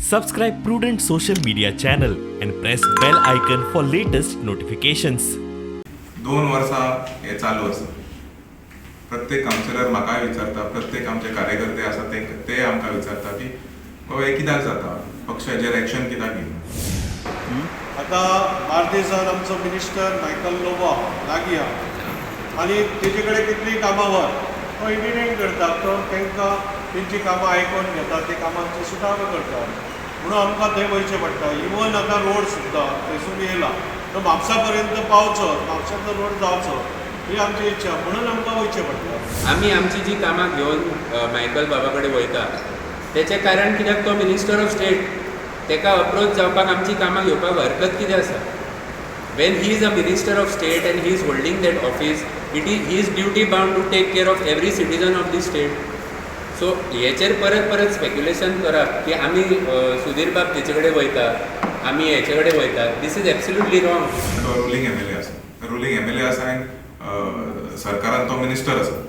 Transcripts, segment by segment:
Subscribe Prudent social media channel and press bell icon for latest notifications. 2 वर्सां हे चालू आसा. प्रत्येक कावन्सिलर म्हाका विचारता, प्रत्येक आमचे कार्यकर्ते आसा ते आमकां विचारता की बाबा हे कित्याक जाता, पक्षाचेर एक्शन कित्याक घेयना. आतां बार्देसान आमचो मिनिस्टर मायकल लोबो लागीं आहा आनी तेजे कडेन कितलीं कामां वर तो इंडियन करता, तो तांकां तेंची कामां आयकोन घेता, ते कामांची सुदारणां करता. म्हणून आमकां थंय वयचें पडटा. इवन आतां रोड सुद्दां थंयसून येयला तो म्हापसा पर्यंत पावचो, म्हापसाचो रोड जावचो ही आमची इच्छा, म्हणून आमकां वयचें पडटा. आमी आमची जी कामां घेवन मायकल बाबा कडेन वयता तेचें कारण कित्याक तो मिनिस्टर ऑफ स्टेट, तेका अप्रोच जावपाक आमची कामां घेवपाक हरकत कितें आसा. When he is a minister of state and he is holding that office, he is duty bound to take care of every citizen of the state. So हेचेर परत परत स्पेक्युलेशन करप की आमी सुधीर बाब तेचे कडेन वयता, आमी हेचे कडेन वयता, दीस इज एब्सोल्युटली रॉंग. तो रुलींग एमएलए आसा, रुलींग एमएलए आसा आनी सरकारान तो मिनिस्टर आसा.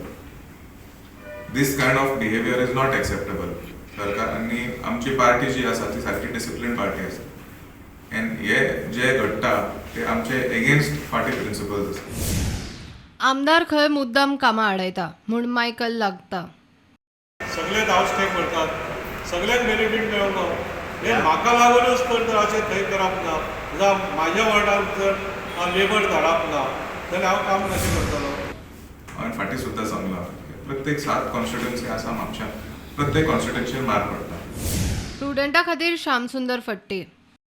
This kind of behaviour is not acceptable. सरकारांनी आमची पार्टी जी आसा ती सारकी डिसिप्लीन पार्टी आसा एंड हे जे घडटा ते आमचे एगेन्स्ट पार्टी प्रिंसिपल्स आसा. आमदार खंय मुद्दाम कामां आडयता म्हूण मायकल लागता. सगळे धावस्टे करतात, सगळ्यांक बेनिफीट मेळोंक हे म्हाका लागूनच तर अशें थंय करप ना. जावं म्हाज्या वॉर्डांत जर लेबर धाडप ना जाल्यार हांव काम कशें करतलो. हांवें फाटीं सुद्दां सांगलां प्रत्येक 7 कॉन्स्टिट्युएन्सी आसा म्हापशा, प्रत्येक कॉन्स्टिट्युएन्सीर मार पडटा. स्टुडंटा खातीर श्यामसुंदर फडते.